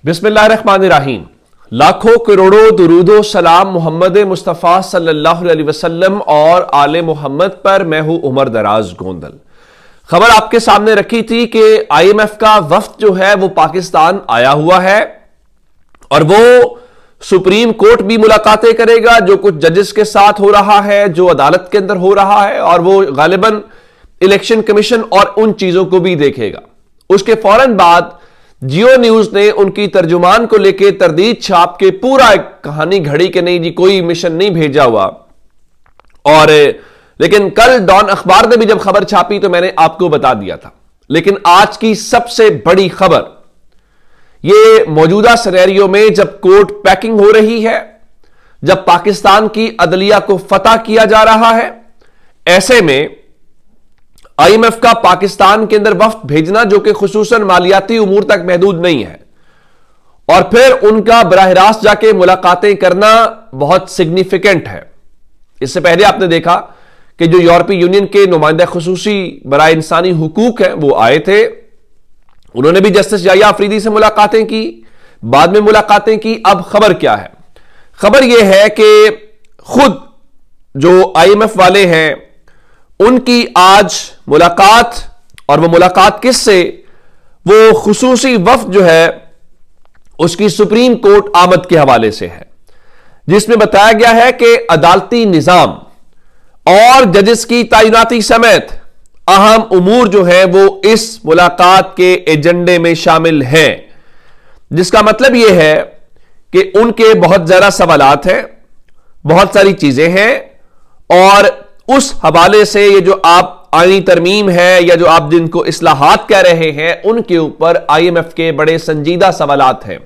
बिस्मिल्लाहिर्रहमानिर्रहीम। लाखों करोड़ों दुरूदो सलाम मोहम्मद मुस्तफ़ा सल्लल्लाहु अलैहि वसल्लम और आले मोहम्मद पर। मैं हूं उमर दराज गोंदल। खबर आपके सामने रखी थी कि IMF का वफ्द जो है वो पाकिस्तान आया हुआ है और वो सुप्रीम कोर्ट भी मुलाकातें करेगा, जो कुछ जजेस के साथ हो रहा है, जो अदालत के अंदर हो रहा है, और वो गालिबन इलेक्शन कमीशन और उन चीजों को भी देखेगा। उसके फौरन बाद जियो न्यूज ने उनकी तर्जुमान को लेकर तरदीद छाप के पूरा एक कहानी घड़ी के नहीं जी कोई मिशन नहीं भेजा हुआ। और लेकिन कल डॉन अखबार ने भी जब खबर छापी तो मैंने आपको बता दिया था। लेकिन आज की सबसे बड़ी खबर ये मौजूदा सिनेरियो में जब कोर्ट पैकिंग हो रही है, जब पाकिस्तान की अदलिया को फतह किया जा रहा है, ऐसे में IMF का पाकिस्तान के अंदर वफ्द भेजना जो कि खुसूसन मालियाती उमूर तक महदूद नहीं है, और फिर उनका बराह रास्त जाके मुलाकातें करना बहुत सिग्निफिकेंट है। इससे पहले आपने देखा कि जो यूरोपीय यूनियन के नुमाइंदा खुसूसी बराए इंसानी हुकूक हैं वो आए थे, उन्होंने भी जस्टिस याह्या अफरीदी से मुलाकातें की, बाद में मुलाकातें की। अब खबर क्या है? खबर यह है कि खुद जो IMF वाले हैं उनकी आज मुलाकात, और वो मुलाकात किससे? वो खुसूसी वफ्द जो है उसकी सुप्रीम कोर्ट आमद के हवाले से है, जिसमें बताया गया है कि अदालती निजाम और जजेस की तैनाती समेत अहम उमूर जो है वो इस मुलाकात के एजेंडे में शामिल हैं। जिसका मतलब यह है कि उनके बहुत ज्यादा सवालात हैं, बहुत सारी चीजें हैं, और उस हवाले से ये जो आप आईनी तरमीम है या जो आप जिनको इस्लाहात कह रहे हैं उनके ऊपर IMF के बड़े संजीदा सवालात हैं।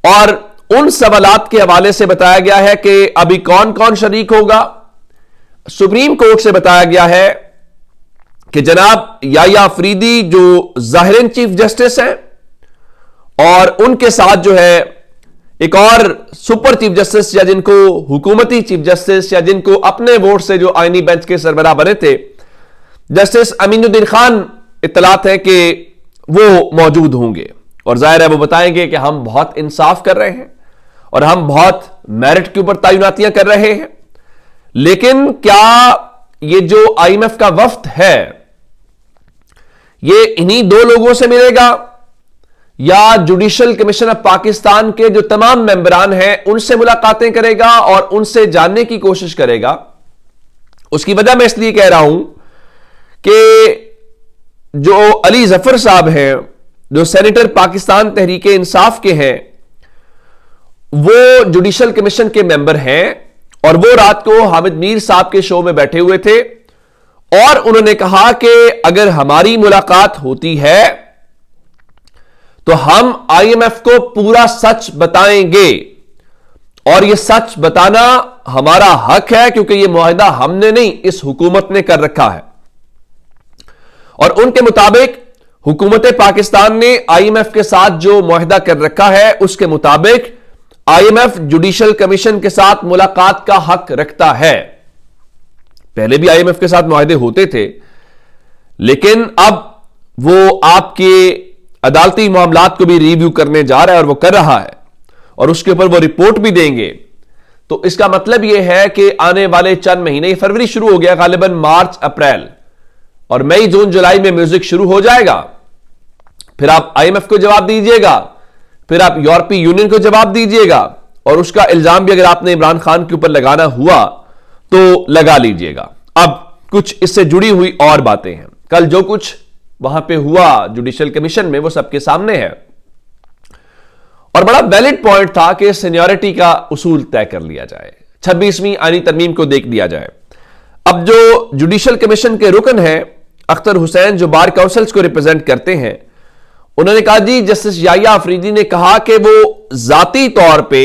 और उन सवालात के हवाले से बताया गया है कि अभी कौन कौन शरीक होगा। सुप्रीम कोर्ट से बताया गया है कि जनाब याह्या अफरीदी जो ज़ाहिरन चीफ जस्टिस हैं, और उनके साथ जो है एक और सुपर चीफ जस्टिस या जिनको हुकूमती चीफ जस्टिस या जिनको अपने वोट से जो आईनी बेंच के सरबराह बने थे, जस्टिस अमीनुद्दीन खान, इत्तलात है कि वो मौजूद होंगे। और जाहिर है वो बताएंगे कि हम बहुत इंसाफ कर रहे हैं और हम बहुत मेरिट के ऊपर तैनातियां कर रहे हैं। लेकिन क्या ये जो IMF का वफ्द है ये इन्हीं दो लोगों से मिलेगा या जुडिशल कमीशन ऑफ पाकिस्तान के जो तमाम मेंबरान हैं उनसे मुलाकातें करेगा और उनसे जानने की कोशिश करेगा? उसकी वजह मैं इसलिए कह रहा हूं कि जो अली जफर साहब हैं, जो सेनेटर पाकिस्तान तहरीके इंसाफ के हैं, वो जुडिशल कमीशन के मेंबर हैं, और वो रात को हामिद मीर साहब के शो में बैठे हुए थे और उन्होंने कहा कि अगर हमारी मुलाकात होती है तो हम IMF को पूरा सच बताएंगे, और यह सच बताना हमारा हक है क्योंकि यह मुआहिदा हमने नहीं, इस हुकूमत ने कर रखा है। और उनके मुताबिक हुकूमत पाकिस्तान ने IMF के साथ जो मुआहिदा कर रखा है उसके मुताबिक IMF जुडिशल कमीशन के साथ मुलाकात का हक रखता है। पहले भी IMF के साथ मुआहिदे होते थे, लेकिन अब वो आपके अदालती मामलात को भी रिव्यू करने जा रहा है और वो कर रहा है, और उसके ऊपर वो रिपोर्ट भी देंगे। तो इसका मतलब यह है कि आने वाले चंद महीने, फरवरी शुरू हो गया, गालिबन मार्च अप्रैल और मई जून जुलाई में म्यूजिक शुरू हो जाएगा। फिर आप IMF को जवाब दीजिएगा, फिर आप यूरोपीय यूनियन को जवाब दीजिएगा, और उसका इल्जाम भी अगर आपने इमरान खान के ऊपर लगाना हुआ तो लगा लीजिएगा। अब कुछ इससे जुड़ी हुई और बातें हैं। कल जो कुछ वहां पे हुआ जुडिशल कमीशन में वो सबके सामने है, और बड़ा वैलिड पॉइंट था कि सीनियरिटी का उसूल तय कर लिया जाए, 26वीं आईनी तरमीम को देख दिया जाए। अब जो जुडिशल कमीशन के रुकन हैं अख्तर हुसैन, जो बार काउंसिल्स को रिप्रेजेंट करते हैं, उन्होंने कहा जी जस्टिस याह्या अफरीदी ने कहा कि वो जाती तौर पे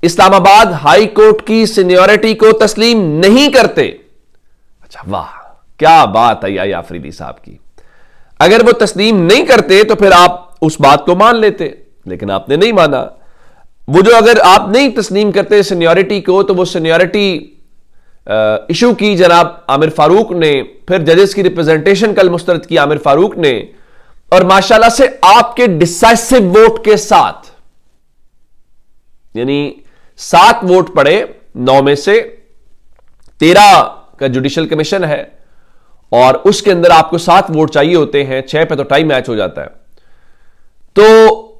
इस्लामाबाद हाई कोर्ट की सीनियरिटी को तस्लीम नहीं करते। अच्छा, वाह क्या बात है याह्या अफरीदी साहब की। अगर वो तस्लीम नहीं करते तो फिर आप उस बात को मान लेते, लेकिन आपने नहीं माना। वो जो अगर आप नहीं तस्लीम करते सीनियरिटी को, तो वो सीनियरिटी इशू की जनाब आमिर फारूक ने, फिर जजेस की रिप्रेजेंटेशन कल मुस्तरद की आमिर फारूक ने, اور ماشاءاللہ سے آپ کے ڈسائسو ووٹ کے ساتھ، یعنی 7 ووٹ پڑے 9 میں سے، 13 کا جوڈیشل کمیشن ہے اور اس کے اندر آپ کو 7 ووٹ چاہیے ہوتے ہیں، 6 پہ تو ٹائی میچ ہو جاتا ہے. تو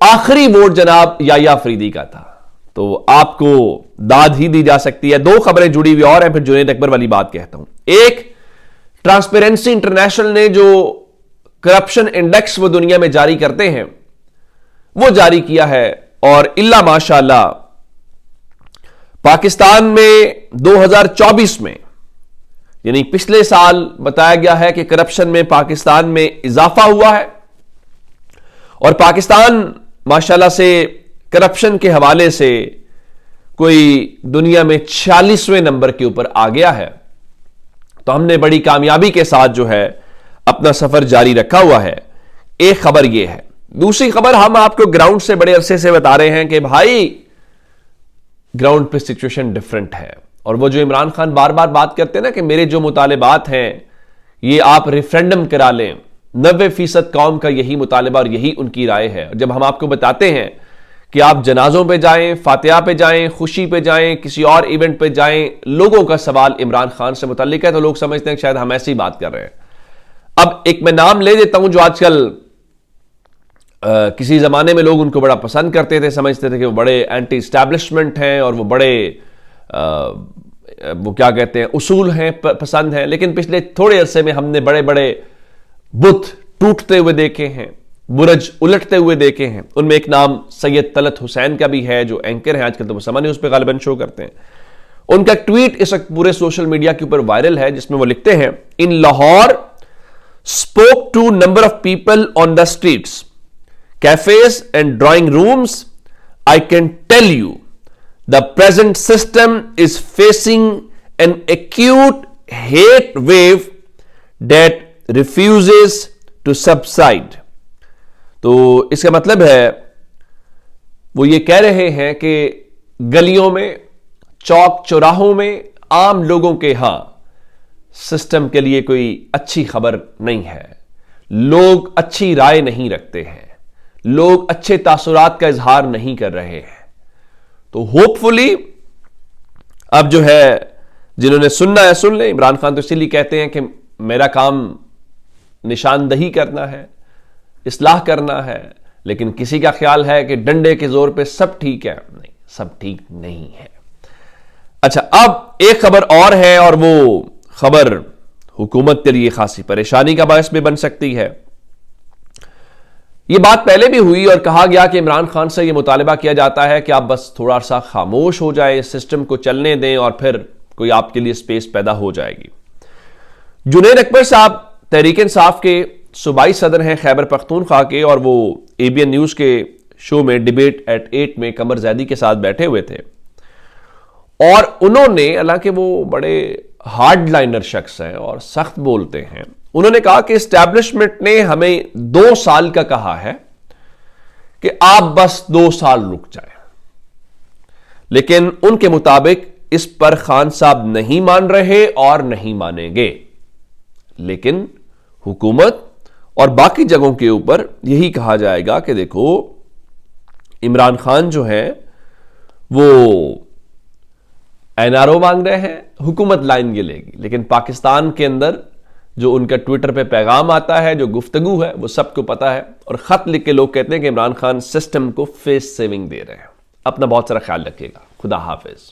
آخری ووٹ جناب یحییٰ آفریدی کا تھا. تو آپ کو داد ہی دی جا سکتی ہے. 2 خبریں جڑی ہوئی اور ہیں، پھر جنید اکبر والی بات کہتا ہوں. ایک، ٹرانسپیرنسی انٹرنیشنل نے جو کرپشن انڈیکس وہ دنیا میں جاری کرتے ہیں وہ جاری کیا ہے، اور اللہ ماشاءاللہ پاکستان میں 2024 میں، یعنی پچھلے سال بتایا گیا ہے کہ کرپشن میں پاکستان میں اضافہ ہوا ہے، اور پاکستان ماشاءاللہ سے کرپشن کے حوالے سے کوئی دنیا میں 46ویں نمبر کے اوپر آ گیا ہے. تو ہم نے بڑی کامیابی کے ساتھ جو ہے اپنا سفر جاری رکھا ہوا ہے. ایک خبر یہ ہے. دوسری خبر، ہم آپ کو گراؤنڈ سے بڑے عرصے سے بتا رہے ہیں کہ بھائی گراؤنڈ پہ سچویشن ڈیفرنٹ ہے، اور وہ جو عمران خان بار بار بات کرتے ہیں نا کہ میرے جو مطالبات ہیں یہ آپ ریفرینڈم کرا لیں، 90% قوم کا یہی مطالبہ اور یہی ان کی رائے ہے. جب ہم آپ کو بتاتے ہیں کہ آپ جنازوں پہ جائیں، فاتحہ پہ جائیں، خوشی پہ جائیں، کسی اور ایونٹ پہ جائیں، لوگوں کا سوال عمران خان سے متعلق ہے، تو لوگ سمجھتے ہیں کہ شاید ہم ایسی بات کر رہے ہیں. اب ایک میں نام لے دیتا ہوں جو آج کل کسی زمانے میں لوگ ان کو بڑا پسند کرتے تھے، سمجھتے تھے کہ وہ بڑے اینٹی اسٹیبلشمنٹ ہیں اور وہ بڑے وہ کیا کہتے ہیں اصول ہیں، پسند ہیں. لیکن پچھلے تھوڑے عرصے میں ہم نے بڑے بڑے بت ٹوٹتے ہوئے دیکھے ہیں، برج الٹتے ہوئے دیکھے ہیں. ان میں ایک نام سید طلعت حسین کا بھی ہے جو اینکر ہیں، آج کل تو وہ سما نیوز پہ غالباً شو کرتے ہیں. ان کا ٹویٹ اس وقت پورے سوشل میڈیا کے اوپر وائرل ہے، جس میں وہ لکھتے ہیں، ان Lahore spoke to number of people on the streets, cafes and drawing rooms. I can tell you the present system is facing an acute hate wave that refuses to subside. تو اس کا مطلب ہے وہ یہ کہہ رہے ہیں کہ گلیوں میں، چوک چوراہوں میں، عام لوگوں کے ہاں سسٹم کے لیے کوئی اچھی خبر نہیں ہے. لوگ اچھی رائے نہیں رکھتے ہیں، لوگ اچھے تاثرات کا اظہار نہیں کر رہے ہیں. تو ہوپ فلی اب جو ہے جنہوں نے سننا ہے سن لیں. عمران خان تو اسی لیے کہتے ہیں کہ میرا کام نشاندہی کرنا ہے، اصلاح کرنا ہے، لیکن کسی کا خیال ہے کہ ڈنڈے کے زور پہ سب ٹھیک ہے. نہیں، سب ٹھیک نہیں ہے. اچھا، اب ایک خبر اور ہے، اور وہ خبر حکومت کے لیے خاصی پریشانی کا باعث بھی بن سکتی ہے. یہ بات پہلے بھی ہوئی اور کہا گیا کہ عمران خان سے یہ مطالبہ کیا جاتا ہے کہ آپ بس تھوڑا سا خاموش ہو جائے، سسٹم کو چلنے دیں اور پھر کوئی آپ کے لیے سپیس پیدا ہو جائے گی. جنید اکبر صاحب تحریک انصاف کے صوبائی صدر ہیں خیبر پختونخوا کے، اور وہ ABN نیوز کے شو میں ڈیبیٹ ایٹ 8 میں قمر زیدی کے ساتھ بیٹھے ہوئے تھے، اور انہوں نے، حالانکہ وہ بڑے ہارڈ لائنر شخص ہیں اور سخت بولتے ہیں، انہوں نے کہا کہ اسٹیبلشمنٹ نے ہمیں 2 سال کا کہا ہے کہ آپ بس 2 سال رک جائیں، لیکن ان کے مطابق اس پر خان صاحب نہیں مان رہے اور نہیں مانیں گے. لیکن حکومت اور باقی جگہوں کے اوپر یہی کہا جائے گا کہ دیکھو عمران خان جو ہے وہ NRO مانگ رہے ہیں، حکومت لائن یہ لے گی. لیکن پاکستان کے اندر جو ان کا ٹویٹر پہ پیغام آتا ہے، جو گفتگو ہے، وہ سب کو پتا ہے، اور خط لکھ کے لوگ کہتے ہیں کہ عمران خان سسٹم کو فیس سیونگ دے رہے ہیں. اپنا بہت سارا خیال رکھیے گا. خدا حافظ.